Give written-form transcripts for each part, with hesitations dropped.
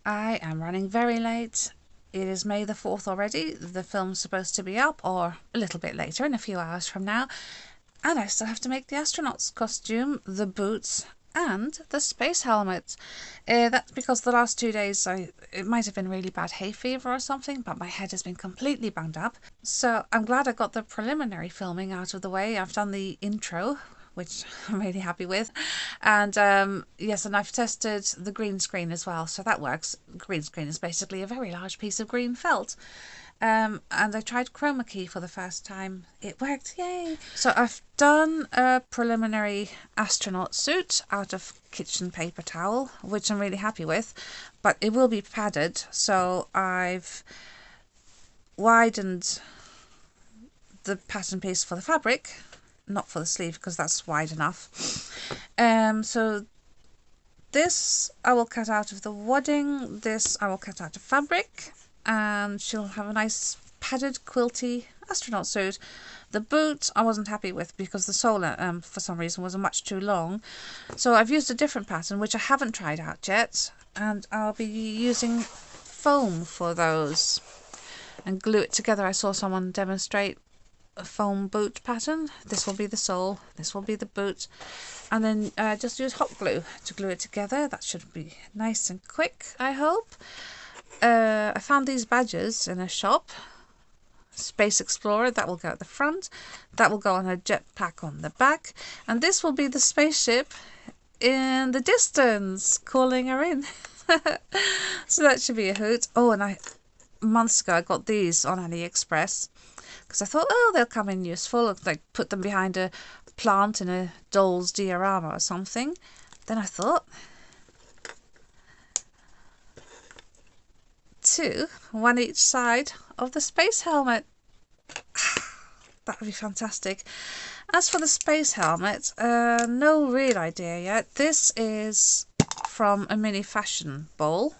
I am running very late. It is May the 4th already. The film's supposed to be up, or a little bit later, in a few hours from now. And I still have to make the astronaut's costume, the boots, and the space helmet. That's because the last 2 days, it might have been really bad hay fever or something, but my head has been completely bunged up. So I'm glad I got the preliminary filming out of the way. I've done the intro, which I'm really happy with. And yes, and I've tested the green screen as well, so that works. Green screen is basically a very large piece of green felt. And I tried chroma key for the first time. It worked, yay! So I've done a preliminary astronaut suit out of kitchen paper towel, which I'm really happy with, but it will be padded, so I've widened the pattern piece for the fabric, not for the sleeve because that's wide enough. So this I will cut out of the wadding, this I will cut out of fabric, and she'll have a nice padded quilty astronaut suit. The boot I wasn't happy with because the sole for some reason was much too long, so I've used a different pattern which I haven't tried out yet, and I'll be using foam for those and glue it together. I saw someone demonstrate a foam boot pattern. This will be the sole, this will be the boot, and then just use hot glue to glue it together. That should be nice and quick, I hope. I found these badges in a shop. Space Explorer, that will go at the front, that will go on a jetpack on the back, and this will be the spaceship in the distance calling her in. So that should be a hoot. Oh, and months ago I got these on AliExpress because I thought, oh, they'll come in useful, like put them behind a plant in a doll's diorama or something. Then I thought, one each side of the space helmet. That would be fantastic. As for the space helmet, no real idea yet. This is from a mini fashion bowl,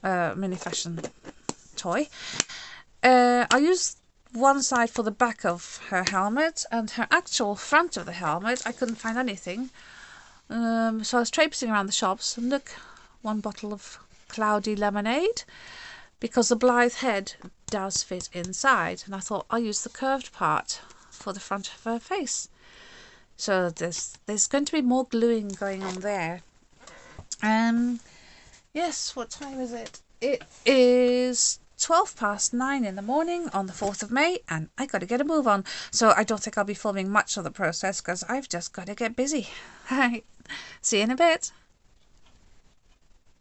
mini fashion toy. I used one side for the back of her helmet, and her actual front of the helmet I couldn't find anything. So I was traipsing around the shops, and look, one bottle of cloudy lemonade, because the Blythe head does fit inside, and I thought I'll use the curved part for the front of her face. So there's going to be more gluing going on there. Yes, what time is it? It is 9:12 in the morning on the 4th of May, and I got to get a move on. So I don't think I'll be filming much of the process because I've just got to get busy. Alright, see you in a bit.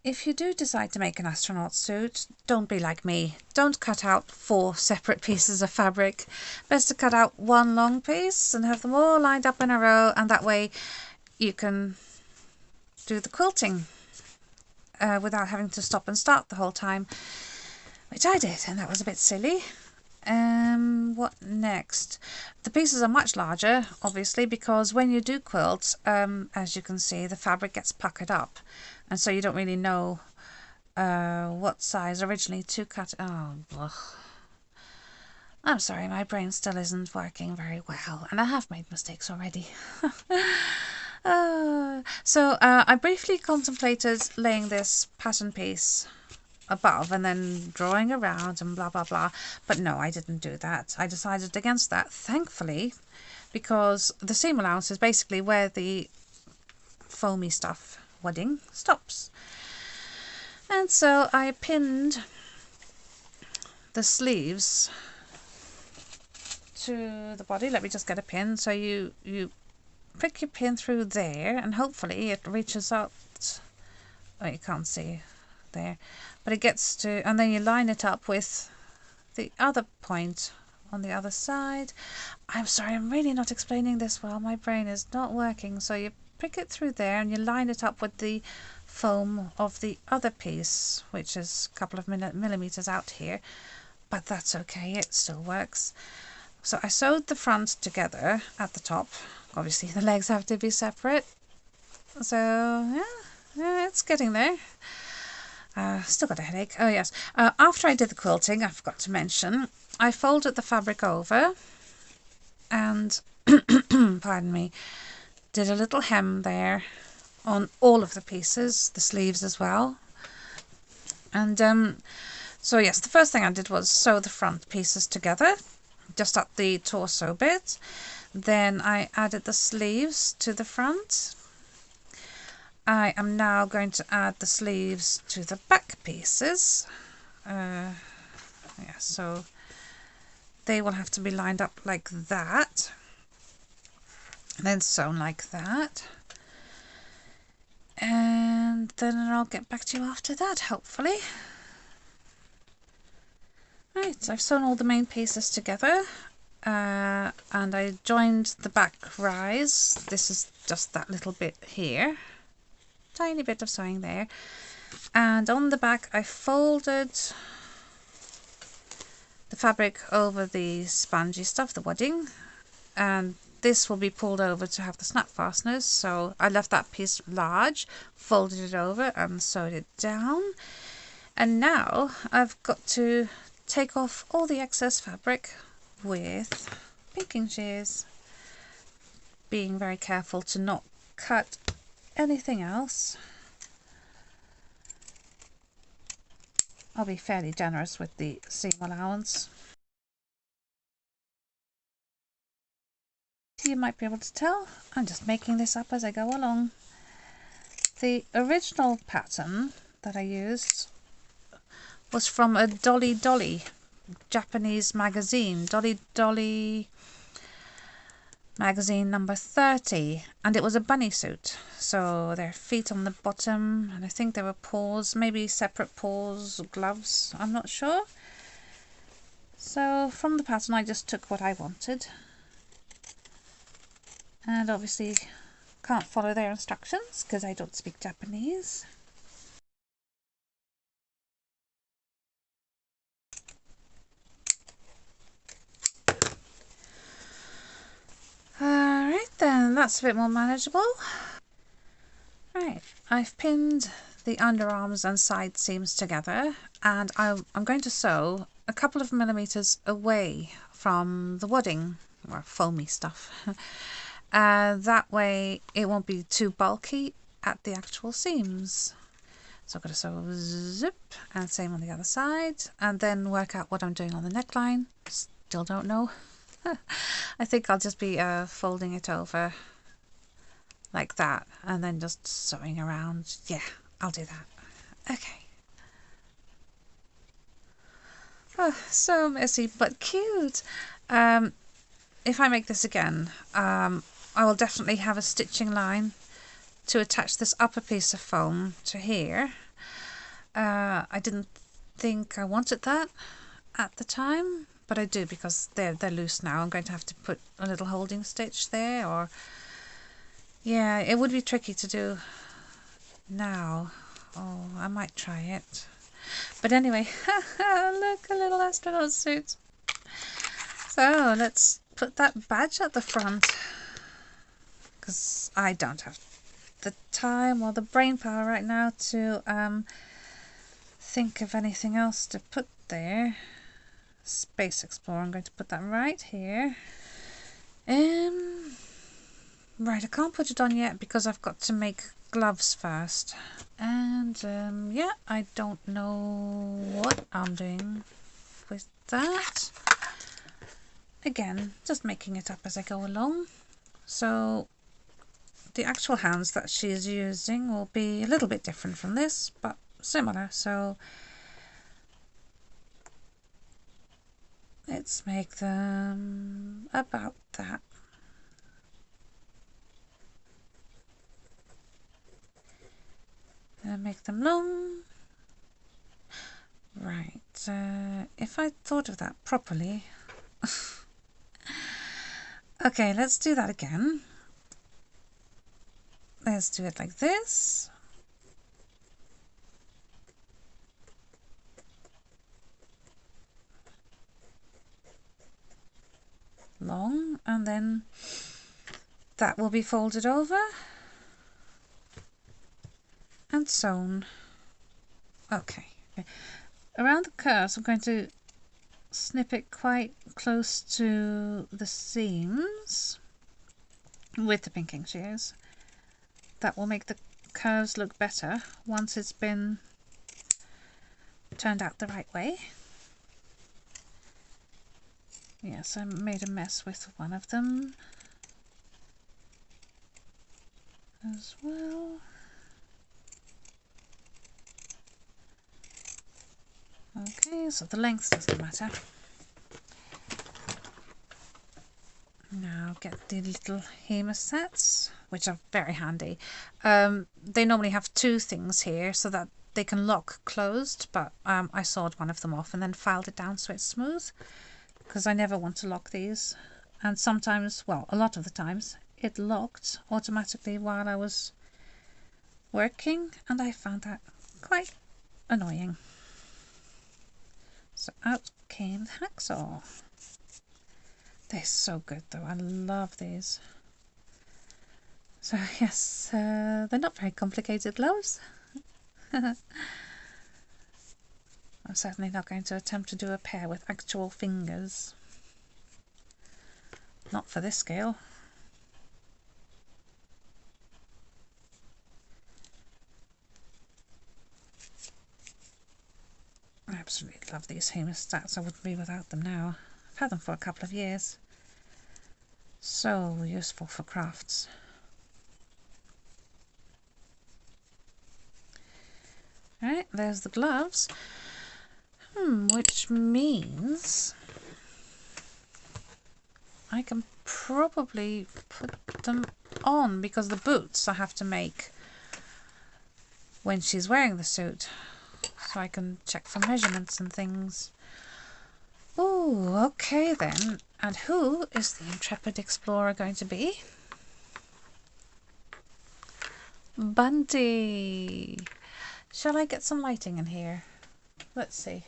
If you do decide to make an astronaut suit, don't be like me. Don't cut out 4 separate pieces of fabric. Best to cut out one long piece and have them all lined up in a row, and that way you can do the quilting without having to stop and start the whole time, which I did, and that was a bit silly. What next? The pieces are much larger, obviously, because when you do quilt, as you can see, the fabric gets puckered up, and so you don't really know what size originally to cut. Oh, ugh. I'm sorry, my brain still isn't working very well, and I have made mistakes already. So I briefly contemplated laying this pattern piece above and then drawing around and blah blah blah, but no, I didn't do that. I decided against that, thankfully, because the seam allowance is basically where the foamy stuff wadding stops. And so I pinned the sleeves to the body. Let me just get a pin. So you prick your pin through there, and hopefully it reaches out. Oh, you can't see there, but it gets to, and then you line it up with the other point on the other side. I'm sorry, I'm really not explaining this well. My brain is not working. So you prick it through there and you line it up with the foam of the other piece, which is a couple of millimeters out here, but that's okay, it still works. So I sewed the front together at the top. Obviously the legs have to be separate, so yeah, it's getting there. Still got a headache. Oh yes, after I did the quilting, I forgot to mention, I folded the fabric over and pardon me, did a little hem there on all of the pieces, the sleeves as well. And so yes, the first thing I did was sew the front pieces together, just at the torso bit. Then I added the sleeves to the front. I am now going to add the sleeves to the back pieces. Yeah, so they will have to be lined up like that, and then sewn like that. And then I'll get back to you after that, hopefully. Right, I've sewn all the main pieces together, and I joined the back rise. This is just that little bit here, tiny bit of sewing there. And on the back I folded the fabric over the spongy stuff, the wadding, and this will be pulled over to have the snap fasteners. So I left that piece large, folded it over and sewed it down. And now I've got to take off all the excess fabric with pinking shears, being very careful to not cut anything else. I'll be fairly generous with the seam allowance. You might be able to tell I'm just making this up as I go along. The original pattern that I used was from a Dolly Dolly Japanese magazine, Dolly Dolly magazine number 30, and it was a bunny suit. So their feet on the bottom, and I think there were paws, maybe separate paws, gloves, I'm not sure. So from the pattern I just took what I wanted, and obviously can't follow their instructions because I don't speak Japanese. Alright then, that's a bit more manageable. Right, I've pinned the underarms and side seams together, and I'm going to sew a couple of millimeters away from the wadding, or foamy stuff. That way it won't be too bulky at the actual seams. So I'm going to sew zip, and same on the other side, and then work out what I'm doing on the neckline. Still don't know. I think I'll just be folding it over like that and then just sewing around. Yeah, I'll do that. Okay. Oh, so messy but cute. If I make this again, I will definitely have a stitching line to attach this upper piece of foam to here. I didn't think I wanted that at the time, but I do because they're loose now. I'm going to have to put a little holding stitch there, or yeah, it would be tricky to do now. Oh, I might try it. But anyway, look, a little astronaut suit. So let's put that badge at the front, because I don't have the time or the brain power right now to think of anything else to put there. Space Explorer, I'm going to put that right here. Right, I can't put it on yet because I've got to make gloves first. And yeah, I don't know what I'm doing with that. Again, just making it up as I go along. So the actual hands that she's using will be a little bit different from this, but similar. So let's make them about that. And make them long. Right, if I thought of that properly. Okay, let's do that again. Let's do it like this. Long, and then that will be folded over and sewn. Okay. Around the curves I'm going to snip it quite close to the seams with the pinking shears. That will make the curves look better once it's been turned out the right way. Yes, I made a mess with one of them as well. Okay, so the length doesn't matter. Now get the little hemostats, which are very handy. They normally have two things here so that they can lock closed, but I sawed one of them off and then filed it down so it's smooth, because I never want to lock these. And sometimes, well, a lot of the times, it locked automatically while I was working, and I found that quite annoying. So out came the hacksaw. They're so good though, I love these. So yes, they're not very complicated gloves. I'm certainly not going to attempt to do a pair with actual fingers. Not for this scale. I absolutely love these hemostats. I wouldn't be without them now. I've had them for a couple of years. So useful for crafts. Alright, there's the gloves. Which means I can probably put them on, because the boots I have to make when she's wearing the suit. So I can check for measurements and things. Oh, okay then. And who is the intrepid explorer going to be? Bunty! Shall I get some lighting in here? Let's see.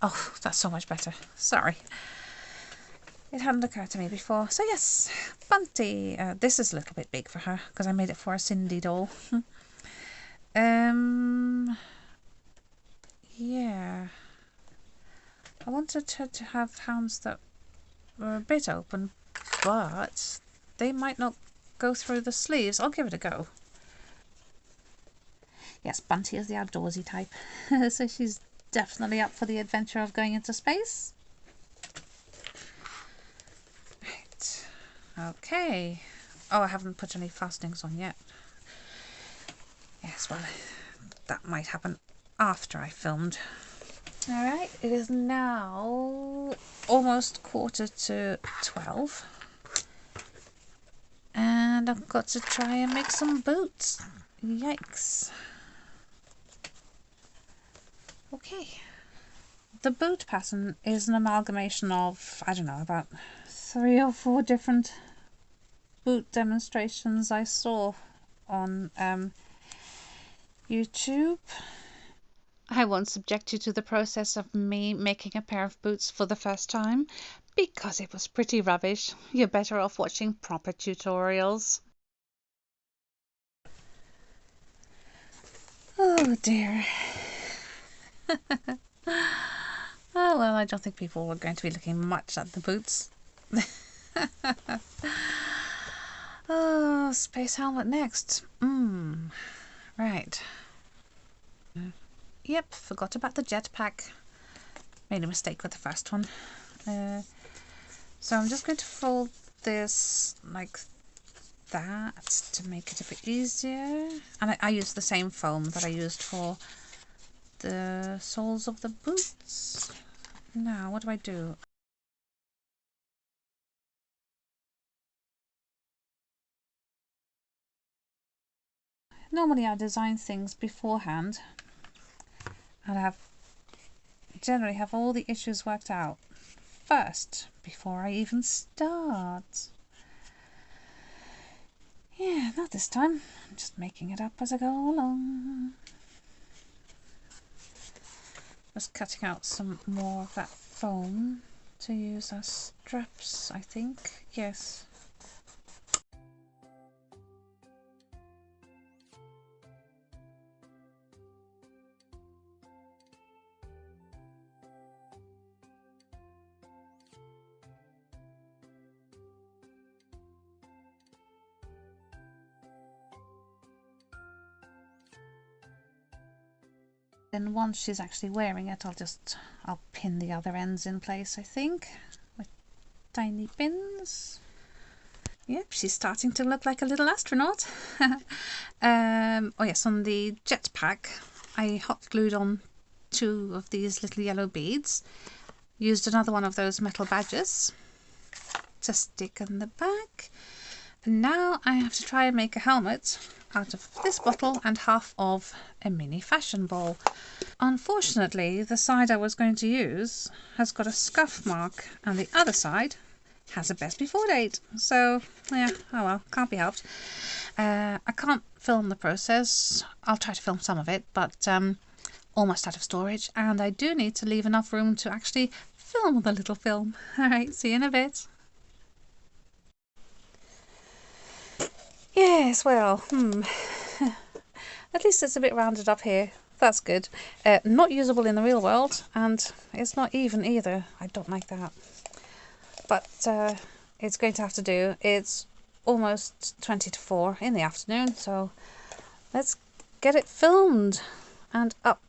Oh, that's so much better. Sorry. It hadn't occurred to me before. So yes, Bunty. This is a little bit big for her because I made it for a Cindy doll. Yeah. I wanted her to have hands that were a bit open, but they might not go through the sleeves. I'll give it a go. Yes, Bunty is the outdoorsy type, so she's definitely up for the adventure of going into space. Right. Okay. Oh, I haven't put any fastenings on yet. Yes, well, that might happen after I filmed. Alright, it is now almost 11:45. And I've got to try and make some boots. Yikes. Okay. The boot pattern is an amalgamation of, I don't know, about 3 or 4 different boot demonstrations I saw on YouTube. I won't subject you to the process of me making a pair of boots for the first time, because it was pretty rubbish. You're better off watching proper tutorials. Oh dear. Oh well, I don't think people are going to be looking much at the boots. Oh, space helmet next. Right. Yep, forgot about the jetpack. Made a mistake with the first one. So I'm just going to fold this like that to make it a bit easier. And I used the same foam that I used for the soles of the boots. Now, what do I do? Normally I design things beforehand and I generally have all the issues worked out first before I even start. Yeah, not this time. I'm just making it up as I go along. Just cutting out some more of that foam to use as straps, I think. Yes. Then once she's actually wearing it, I'll pin the other ends in place, I think, with tiny pins. Yep, she's starting to look like a little astronaut. Oh yes, on the jetpack, I hot glued on 2 of these little yellow beads. Used another one of those metal badges to stick in the back. And now I have to try and make a helmet out of this bottle and half of a mini fashion ball. Unfortunately, the side I was going to use has got a scuff mark and the other side has a best before date. So yeah, oh well, can't be helped. I can't film the process. I'll try to film some of it, but almost out of storage, and I do need to leave enough room to actually film the little film. Alright, see you in a bit. Yes, well, at least it's a bit rounded up here. That's good. Not usable in the real world, and it's not even either. I don't like that. But it's going to have to do. It's almost 20 to 4 in the afternoon, so let's get it filmed and up.